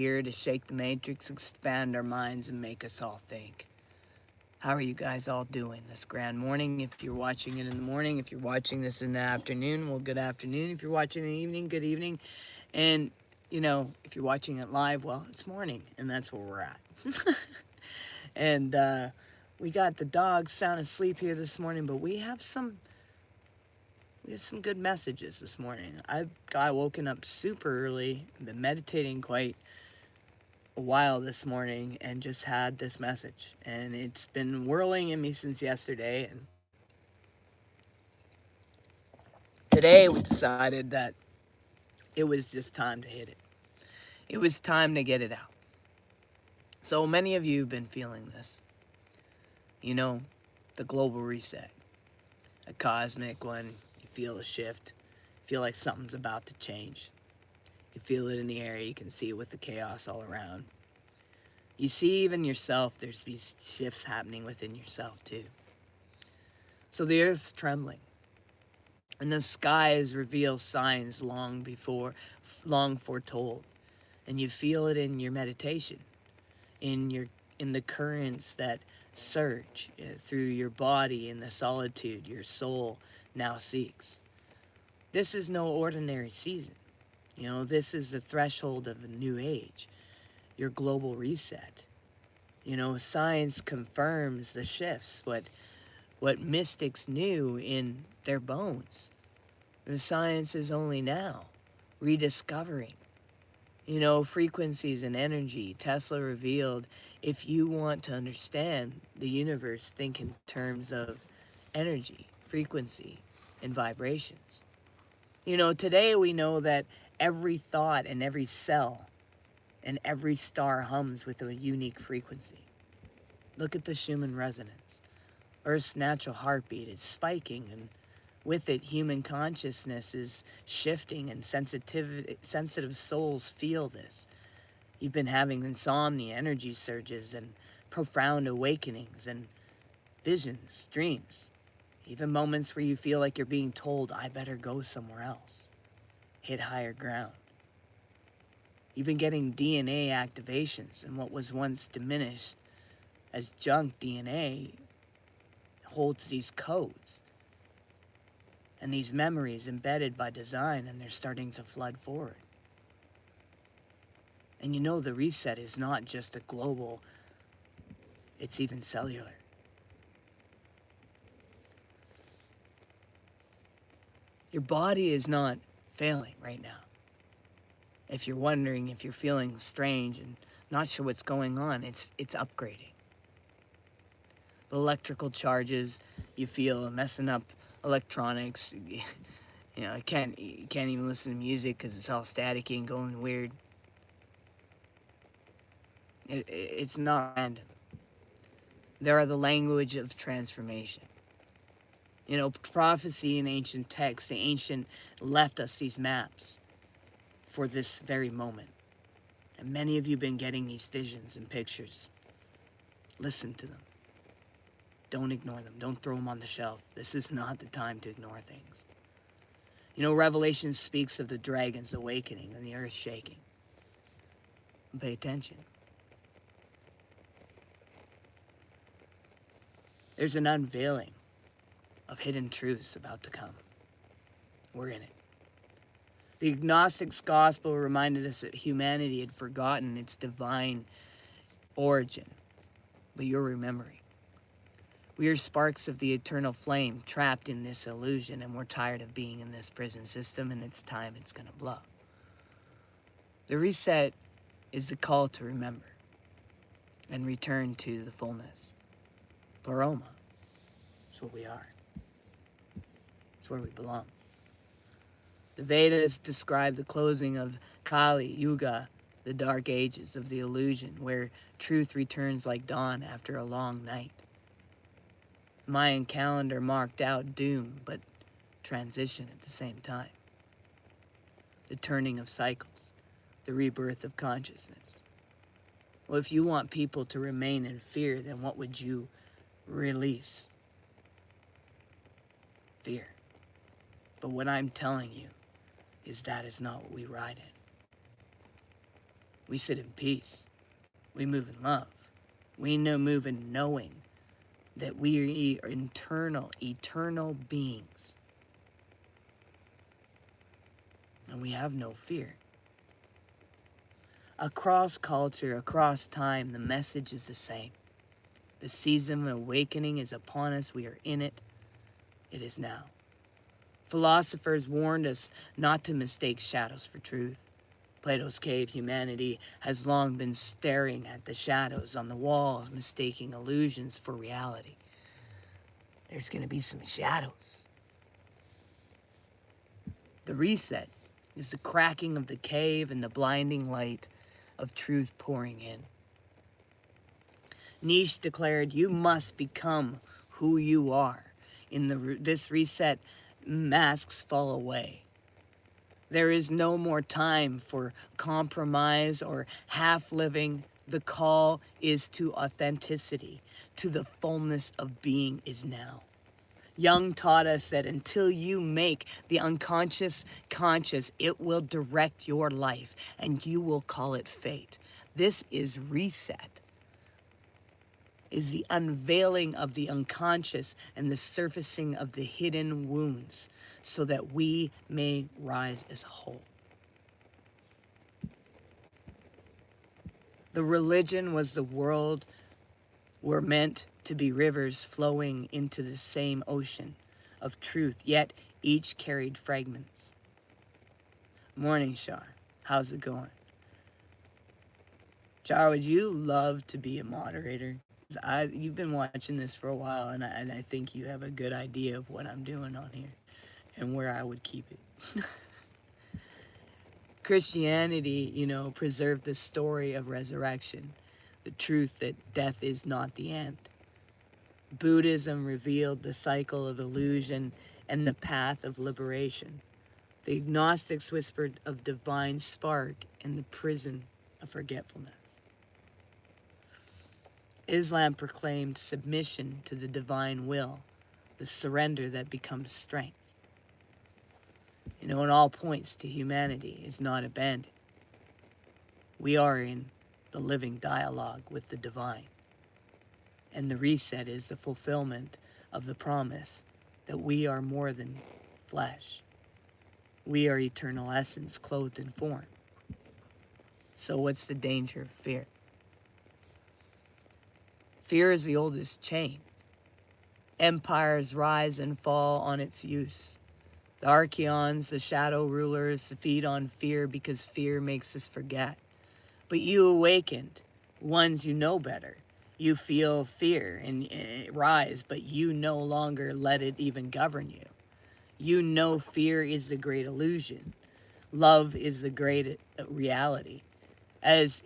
here to shake the matrix, expand our minds, and make us all think. How are you guys all doing this grand morning? If you're watching it in the morning, if you're watching this in the afternoon, well, good afternoon. If you're watching in the evening, good evening. And, if you're watching it live, well, it's morning, and that's where we're at. And we got the dogs sound asleep here this morning, but we have some good messages this morning. I got woken up super early, been meditating quite a while this morning, and just had this message. And it's been whirling in me since yesterday. And today we decided that it was just time to hit it. It was time to get it out. So many of you have been feeling this. You know, the global reset, a cosmic one. You feel a shift, feel like something's about to change. You feel it in the air, you can see it with the chaos all around. You see even yourself, there's these shifts happening within yourself too. So the earth's trembling, and the skies reveal signs long foretold. And you feel it in your meditation, in the currents that surge through your body, in the solitude your soul now seeks. This is no ordinary season. This is the threshold of a new age, your global reset. Science confirms the shifts, what mystics knew in their bones. The science is only now rediscovering. Frequencies and energy. Tesla revealed, if you want to understand the universe, think in terms of energy, frequency, and vibrations. Today we know that every thought and every cell and every star hums with a unique frequency. Look at the Schumann resonance. Earth's natural heartbeat is spiking, and with it, human consciousness is shifting, and sensitive souls feel this. You've been having insomnia, energy surges, and profound awakenings, and visions, dreams. Even moments where you feel like you're being told, I better go somewhere else. Hit higher ground. You've been getting DNA activations, and what was once diminished as junk DNA holds these codes and these memories embedded by design, and they're starting to flood forward. And the reset is not just a global, it's even cellular. Your body is not failing right now. If you're wondering, if you're feeling strange and not sure what's going on, it's upgrading. The electrical charges you feel are messing up electronics. You can't even listen to music because it's all staticky and going weird. It's not random. There are the language of transformation. Prophecy in ancient texts, the ancient left us these maps for this very moment. And many of you have been getting these visions and pictures. Listen to them. Don't ignore them. Don't throw them on the shelf. This is not the time to ignore things. Revelation speaks of the dragons awakening and the earth shaking. Pay attention. There's an unveiling of hidden truths about to come. We're in it. The Gnostic's gospel reminded us that humanity had forgotten its divine origin, but you're remembering. We are sparks of the eternal flame trapped in this illusion, and we're tired of being in this prison system, and it's time it's going to blow. The reset is the call to remember and return to the fullness. Pleroma is what we are. It's where we belong. The Vedas describe the closing of Kali Yuga, the dark ages of the illusion, where truth returns like dawn after a long night. Mayan calendar marked out doom, but transition at the same time. The turning of cycles, the rebirth of consciousness. Well, if you want people to remain in fear, then what would you release? Fear. But what I'm telling you is that is not what we ride in. We sit in peace. We move in love. We move in knowing that we are eternal beings. And we have no fear. Across culture, across time, the message is the same. The season of awakening is upon us. We are in it. It is now. Philosophers warned us not to mistake shadows for truth. Plato's cave humanity has long been staring at the shadows on the walls, mistaking illusions for reality. There's going to be some shadows. The reset is the cracking of the cave and the blinding light of truth pouring in. Nietzsche declared, "You must become who you are." In this reset, masks fall away. There is no more time for compromise or half-living. The call is to authenticity, to the fullness of being is now. Jung taught us that until you make the unconscious conscious, it will direct your life, and you will call it fate. This is reset, is the unveiling of the unconscious and the surfacing of the hidden wounds so that we may rise as whole. The religion was the world were meant to be rivers flowing into the same ocean of truth, yet each carried fragments. Morning, Shar. How's it going? Shar, would you love to be a moderator? You've been watching this for a while, and I think you have a good idea of what I'm doing on here and where I would keep it. Christianity, preserved the story of resurrection, the truth that death is not the end. Buddhism revealed the cycle of illusion and the path of liberation. The Gnostics whispered of divine spark and the prison of forgetfulness. Islam proclaimed submission to the divine will, the surrender that becomes strength. It all points to humanity is not abandoned. We are in the living dialogue with the divine. And the reset is the fulfillment of the promise that we are more than flesh. We are eternal essence clothed in form. So what's the danger of fear? Fear is the oldest chain. Empires rise and fall on its use. The archeons, the shadow rulers, feed on fear because fear makes us forget. But you awakened, ones you know better. You feel fear and rise, but you no longer let it even govern you. You know fear is the great illusion. Love is the great reality. As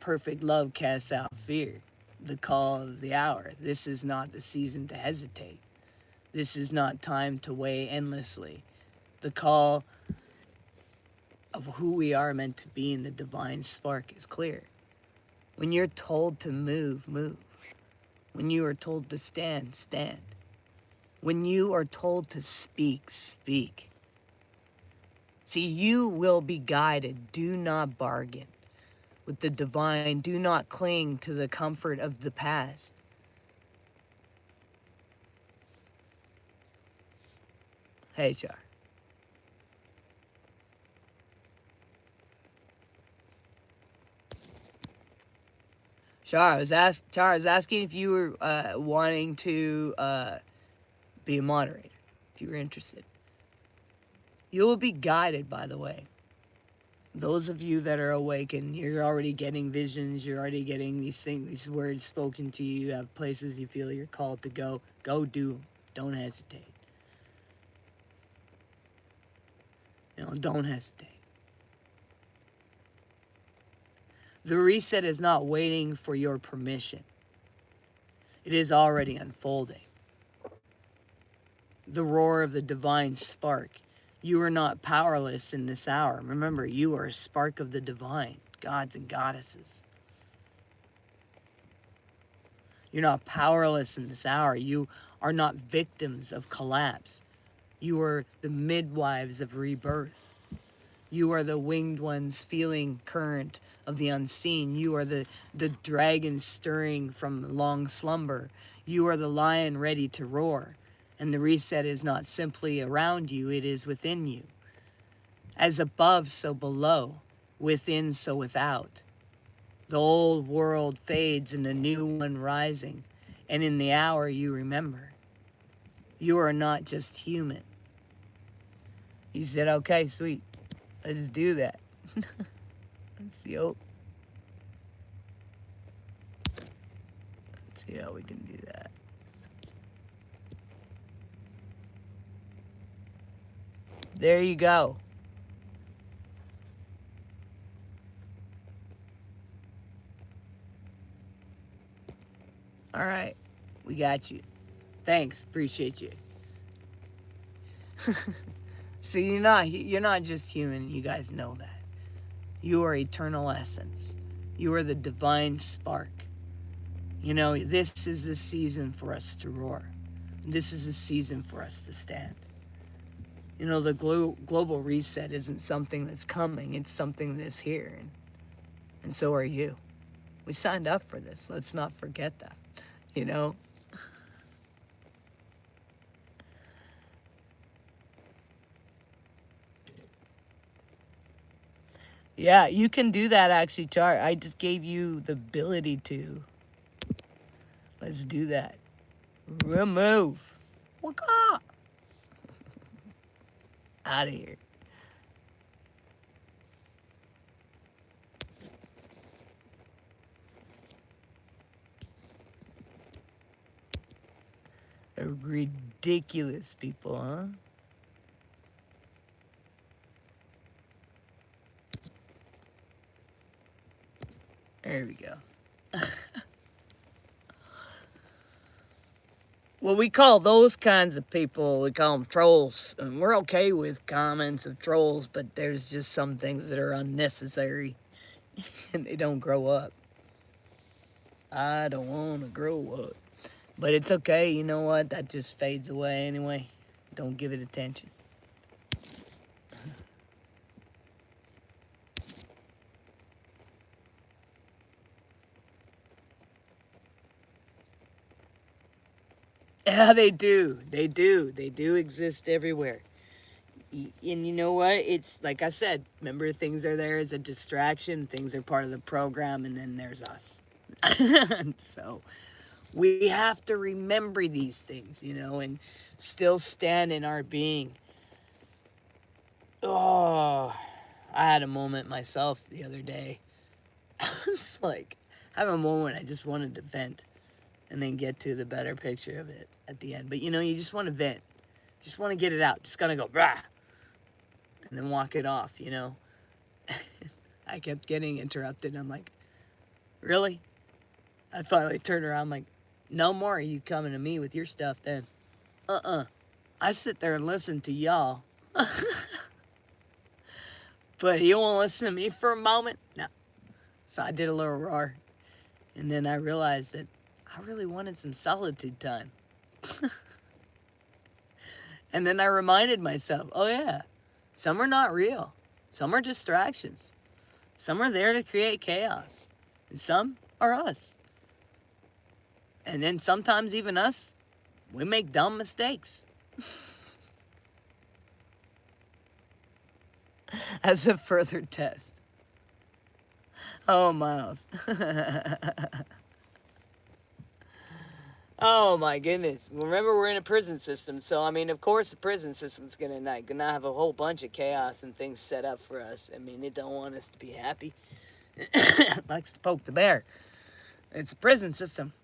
perfect love casts out fear. The call of the hour. This is not the season to hesitate. This is not time to weigh endlessly. The call of who we are meant to be in the divine spark is clear. When you're told to move, move. When you are told to stand, stand. When you are told to speak, speak. See, you will be guided. Do not bargain with the divine. Do not cling to the comfort of the past. Hey, Char. Char, I was asking if you were wanting to be a moderator, if you were interested. You will be guided, by the way. Those of you that are awakened, you're already getting visions, you're already getting these things, these words spoken to you, you have places you feel you're called to go. Go do them. Don't hesitate. Don't hesitate. The reset is not waiting for your permission. It is already unfolding. The roar of the divine spark. You are not powerless in this hour. Remember, you are a spark of the divine, gods and goddesses. You're not powerless in this hour. You are not victims of collapse. You are the midwives of rebirth. You are the winged ones feeling current of the unseen. You are the dragon stirring from long slumber. You are the lion ready to roar. And the reset is not simply around you, it is within you. As above, so below. Within, so without. The old world fades and a new one rising. And in the hour you remember. You are not just human. You said, okay, sweet. Let's do that. Let's see. Let's see how we can do that. There you go. All right. We got you. Thanks. Appreciate you. So you're not just human. You guys know that. You are eternal essence. You are the divine spark. You know, this is the season for us to roar. This is the season for us to stand. You know, the global reset isn't something that's coming. It's something that's here. And so are you. We signed up for this. Let's not forget that. You know? Yeah, you can do that actually, Chart. I just gave you the ability to. Let's do that. Remove. Waka! Out of here. They're ridiculous people, huh? There we go. Well, we call those kinds of people, we call them trolls. And we're okay with comments of trolls, but there's just some things that are unnecessary and they don't grow up. I don't want to grow up. But it's okay, you know what? That just fades away anyway. Don't give it attention. Yeah, they do. They do. They do exist everywhere. And you know what? It's like I said, remember, things are there as a distraction, things are part of the program, and then there's us. So we have to remember these things, you know, and still stand in our being. Oh, I had a moment myself the other day. I was like, I have a moment I just wanted to vent and then get to the better picture of it at the end. But you know, you just want to vent. Just want to get it out. Just gotta go, brah, and then walk it off, you know? I kept getting interrupted. I'm like, really? I finally turned around. I'm like, no more are you coming to me with your stuff then. I sit there and listen to y'all. But you won't listen to me for a moment? No. So I did a little roar. And then I realized that I really wanted some solitude time. And then I reminded myself, oh yeah, some are not real. Some are distractions. Some are there to create chaos. And some are us. And then sometimes even us, we make dumb mistakes. As a further test. Oh, Miles. Oh my goodness. Remember, we're in a prison system, so I mean, of course the prison system's gonna have a whole bunch of chaos and things set up for us. I mean, it don't want us to be happy. It likes to poke the bear. It's a prison system.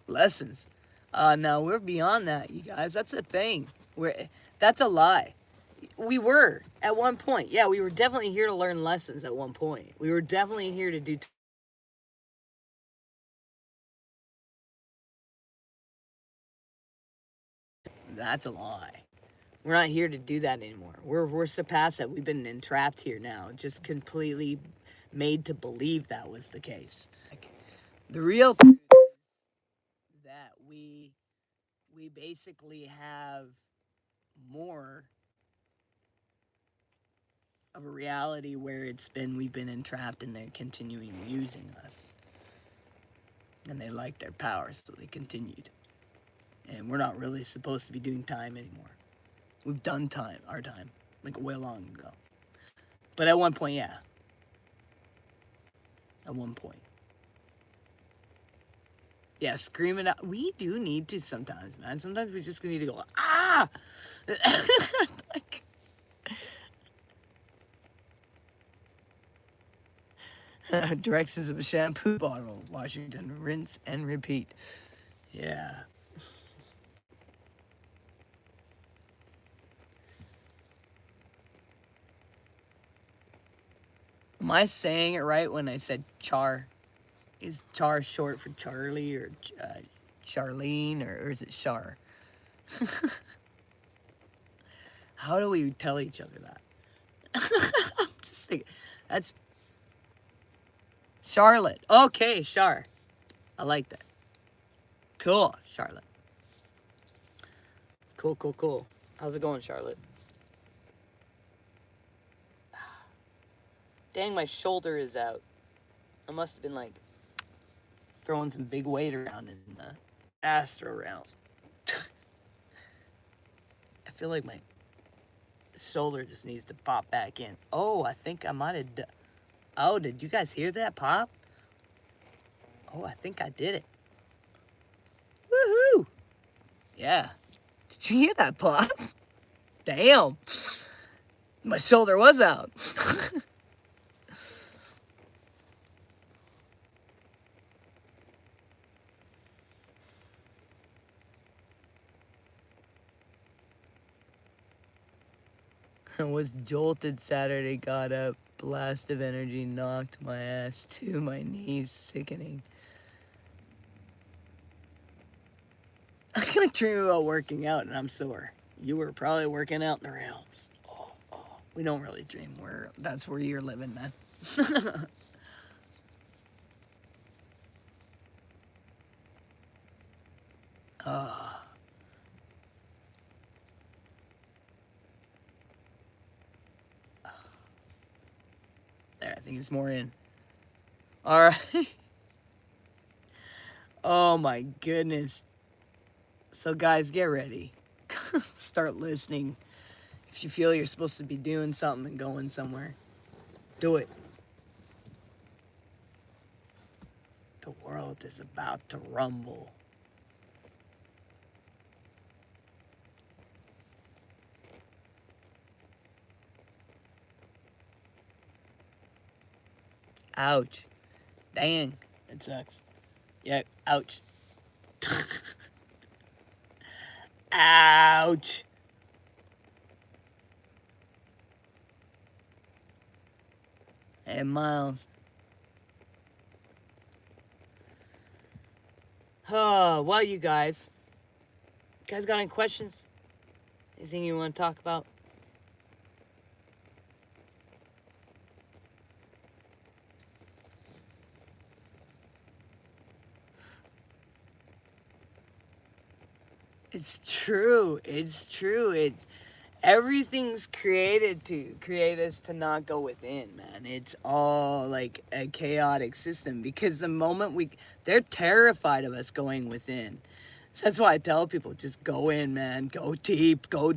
Lessons. No, we're beyond that, you guys. That's a thing. That's a lie. We were at one point. Yeah, we were definitely here to learn lessons at one point. We were definitely here to do. That's a lie. We're not here to do that anymore. We're surpassed that. We've been entrapped here now, just completely made to believe that was the case. The real truth is that we basically have more of a reality where we've been entrapped and they're continuing using us. And they liked their power, so they continued. And we're not really supposed to be doing time anymore. We've done our time, like way long ago. But at one point, yeah. At one point. Yeah, scream it out. We do need to sometimes, man. Sometimes we just need to go, ah! Like, directions of a shampoo bottle. Washington, rinse and repeat. Yeah. Am I saying it right when I said Char? Is Char short for Charlie or Charlene or is it Char? How do we tell each other that? I'm just thinking. That's Charlotte. Okay, Char. I like that. Cool, Charlotte. Cool, cool, cool. How's it going, Charlotte? Dang, my shoulder is out. I must have been like throwing some big weight around in the astro realms. I feel like my shoulder just needs to pop back in. Oh, I think I might have. Oh, did you guys hear that pop? Oh, I think I did it. Woohoo! Yeah. Did you hear that pop? Damn. My shoulder was out. I was jolted Saturday, got up, blast of energy knocked my ass to my knees, sickening. I'm gonna dream about working out and I'm sore. You were probably working out in the realms. Oh, we don't really dream that's where you're living, man. There, I think it's more in. Alright. Oh my goodness. So guys, get ready. Start listening. If you feel you're supposed to be doing something and going somewhere, do it. The world is about to rumble. Ouch. Dang. It sucks. Yeah, ouch. Ouch. Hey, Miles. Oh, well, you guys got any questions? Anything you want to talk about? It's true. It's true. Everything's created to create us to not go within, man. It's all like a chaotic system because the moment they're terrified of us going within. So that's why I tell people, just go in, man. Go deep, go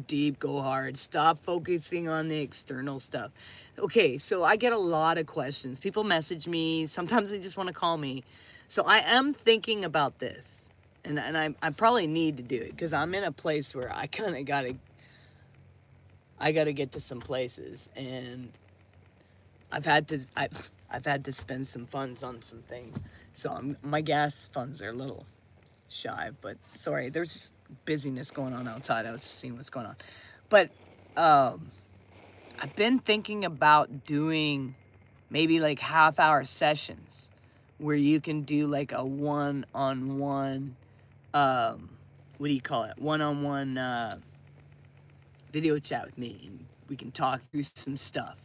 hard. Stop focusing on the external stuff. Okay, so I get a lot of questions. People message me. Sometimes they just want to call me. So I am thinking about this. And I probably need to do it because I'm in a place where I kind of gotta get to some places, and I've had to spend some funds on some things. So my gas funds are a little shy, but sorry, there's busyness going on outside. I was just seeing what's going on. But I've been thinking about doing maybe like half-hour sessions where you can do like a one-on-one, what do you call it? One-on-one video chat with me, and we can talk through some stuff.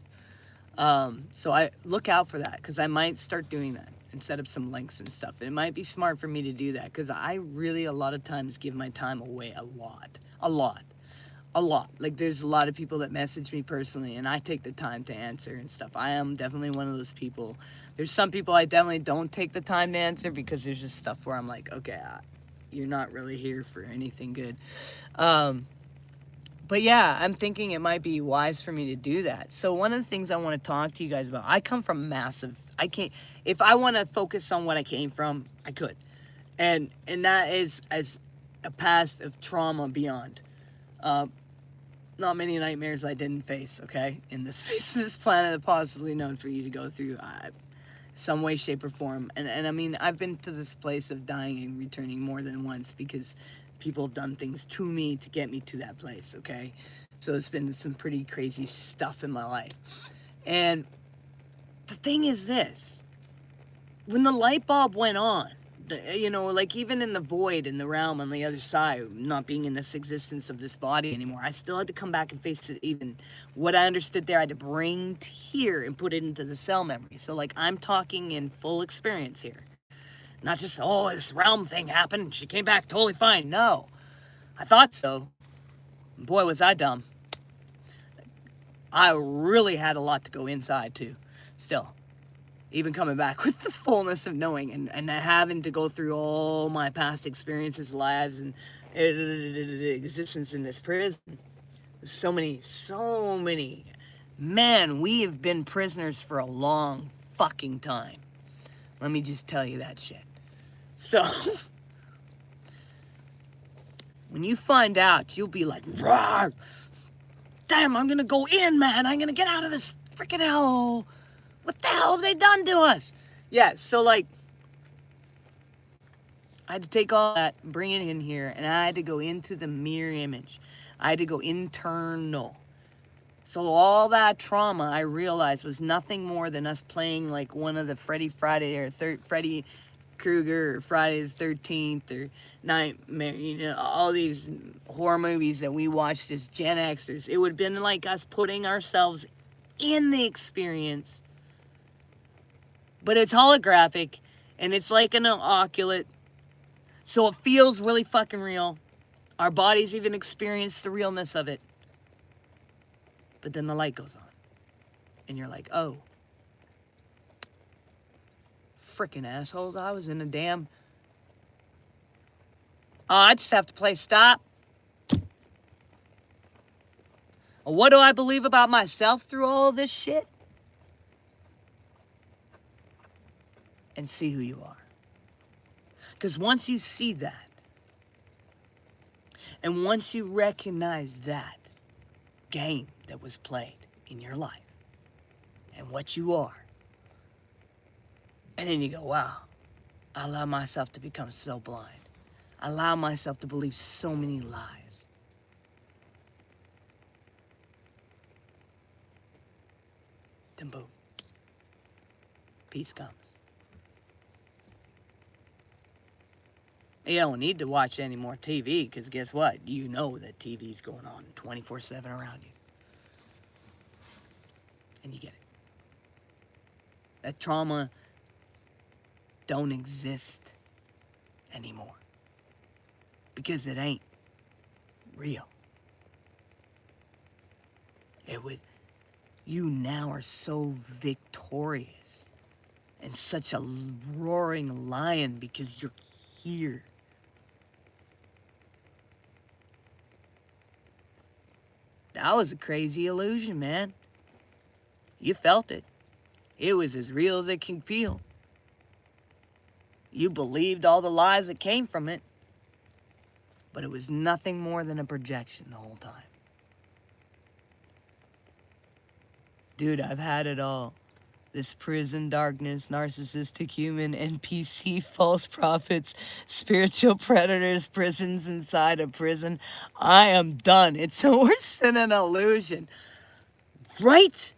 So I look out for that because I might start doing that and set up some links and stuff. It might be smart for me to do that because I really a lot of times give my time away a lot. A lot. Like, there's a lot of people that message me personally, and I take the time to answer and stuff. I am definitely one of those people. There's some people I definitely don't take the time to answer because there's just stuff where I'm like, okay, you're not really here for anything good. But yeah, I'm thinking it might be wise for me to do that. So one of the things I want to talk to you guys about, I come from massive, I can't, if I want to focus on what I came from, I could. And that is as a past of trauma beyond. Not many nightmares I didn't face, okay? In this face of this planet, possibly known for you to go through some way, shape, or form. And I mean, I've been to this place of dying and returning more than once because people have done things to me to get me to that place, okay? So it's been some pretty crazy stuff in my life. And the thing is this, when the light bulb went on, you know, like even in the void, in the realm on the other side, not being in this existence of this body anymore, I still had to come back and face it. Even what I understood there, I had to bring to here and put it into the cell memory. So like, I'm talking in full experience here. Not just, oh, this realm thing happened, she came back totally fine. No, I thought so. Boy, was I dumb. I really had a lot to go inside too, still. Even coming back with the fullness of knowing and having to go through all my past experiences, lives, and existence in this prison. So many. Man, we have been prisoners for a long fucking time. Let me just tell you that shit. So, when you find out, you'll be like, "Rawr! Damn, I'm gonna go in, man. I'm gonna get out of this freaking hell. What the hell have they done to us?" Yeah, so like, I had to take all that, bring it in here, and I had to go into the mirror image. I had to go internal. So all that trauma, I realized, was nothing more than us playing like one of the Freddy Krueger or Friday the 13th or Nightmare, you know, all these horror movies that we watched as Gen Xers. It would have been like us putting ourselves in the experience. But it's holographic, and it's like an oculate. So it feels really fucking real. Our bodies even experience the realness of it. But then the light goes on. And you're like, oh. Frickin' assholes, I was in a damn... Oh, I just have to play stop. What do I believe about myself through all of this shit? And see who you are. Because once you see that, and once you recognize that game that was played in your life, and what you are, and then you go, wow, I allow myself to become so blind. I allow myself to believe so many lies. Then boom, peace comes. You don't need to watch any more TV, because guess what? You know that TV's going on 24/7 around you. And you get it. That trauma don't exist anymore. Because it ain't real. You now are so victorious and such a roaring lion because you're here. That was a crazy illusion, man. You felt it. It was as real as it can feel. You believed all the lies that came from it. But it was nothing more than a projection the whole time. Dude, I've had it all. This prison, darkness, narcissistic human, NPC, false prophets, spiritual predators, prisons inside a prison. I am done. It's worse than an illusion. Right?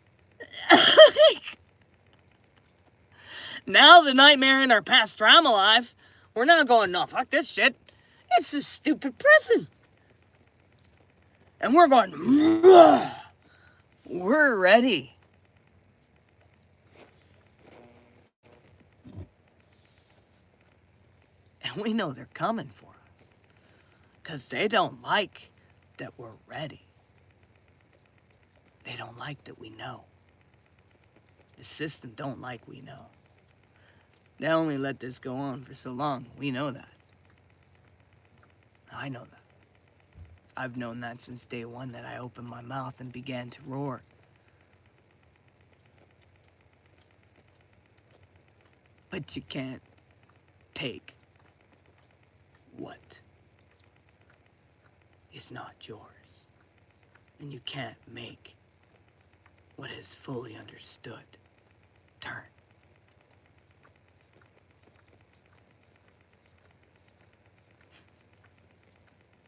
Now the nightmare in our past drama life, we're not going, no, fuck this shit. It's a stupid prison. And we're going, ugh. We're ready. And we know they're coming for us. Because they don't like that we're ready. They don't like that we know. The system don't like we know. They only let this go on for so long. We know that. I know that. I've known that since day one that I opened my mouth and began to roar. But you can't take what is not yours. And you can't make what is fully understood turn.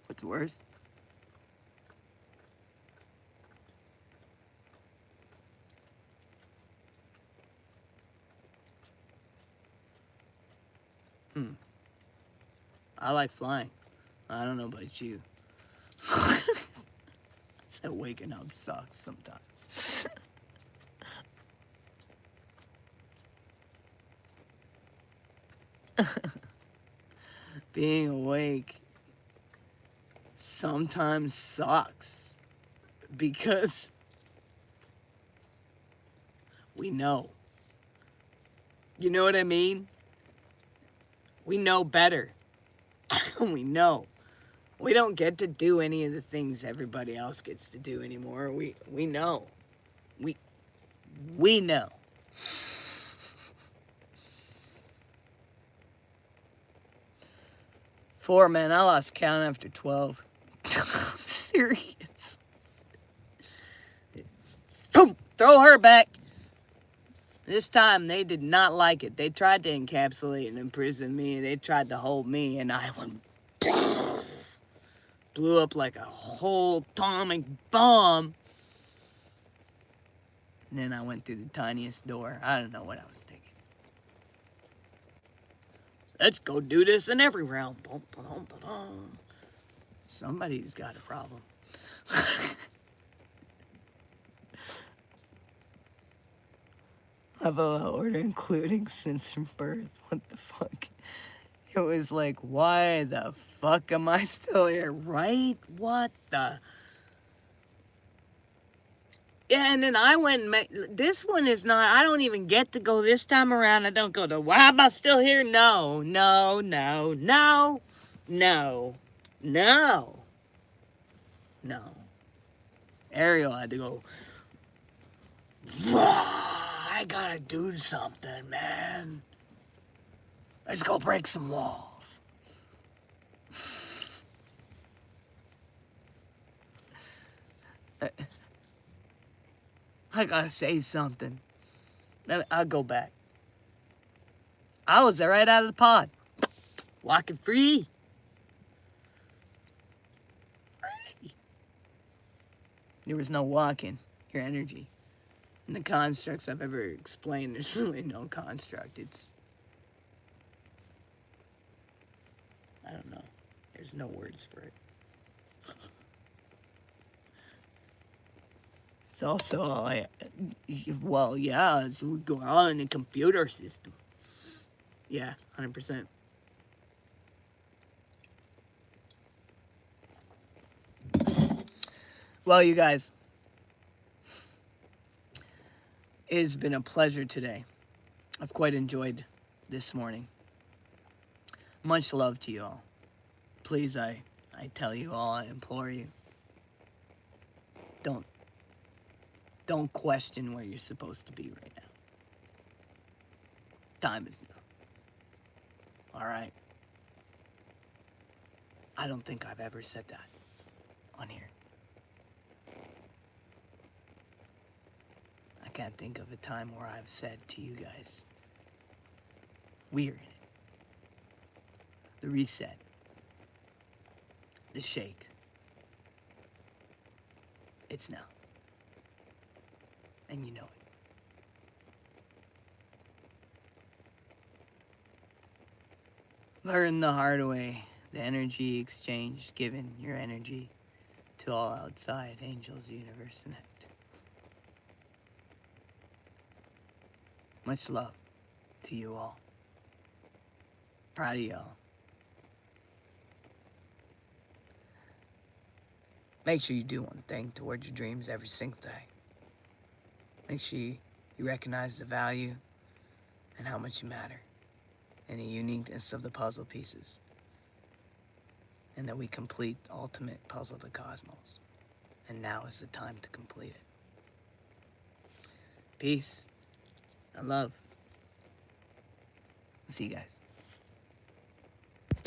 What's worse? I like flying. I don't know about you. So waking up sucks sometimes. Being awake sometimes sucks because we know. You know what I mean? We know better. We know. We don't get to do any of the things everybody else gets to do anymore. We know. We know. Four, man, I lost count after 12. Serious. Boom! Throw her back. This time, they did not like it. They tried to encapsulate and imprison me. They tried to hold me, and I went... blew up like a whole atomic bomb. And then I went through the tiniest door. I don't know what I was thinking. Let's go do this in every realm. Somebody's got a problem. I've a order including since birth. What the fuck? It was like, why the fuck am I still here? Right? What the? Yeah, and then I went and this one is not, I don't even get to go this time around. I don't go to, why am I still here? No. Ariel had to go, I gotta do something, man. Let's go break some walls. I gotta say something. I'll go back. I was right out of the pod. Walking free. There was no walking. Your energy. In the constructs I've ever explained, there's really no construct. I don't know. There's no words for it. It's also, well, yeah, it's all in the computer system. Yeah, 100%. Well, you guys, it has been a pleasure today. I've quite enjoyed this morning. Much love to you all. Please, I tell you all, I implore you, don't question where you're supposed to be right now. Time is now. All right? I don't think I've ever said that on here. I can't think of a time where I've said to you guys, we're in it. The reset. The shake. It's now. And you know it. Learn the hard way. The energy exchange, given your energy to all outside angels, universe, and it. Much love to you all. Proud of y'all. Make sure you do one thing towards your dreams every single day. Make sure you recognize the value and how much you matter and the uniqueness of the puzzle pieces, and that we complete the ultimate puzzle of the cosmos. And now is the time to complete it. Peace and love. See you guys.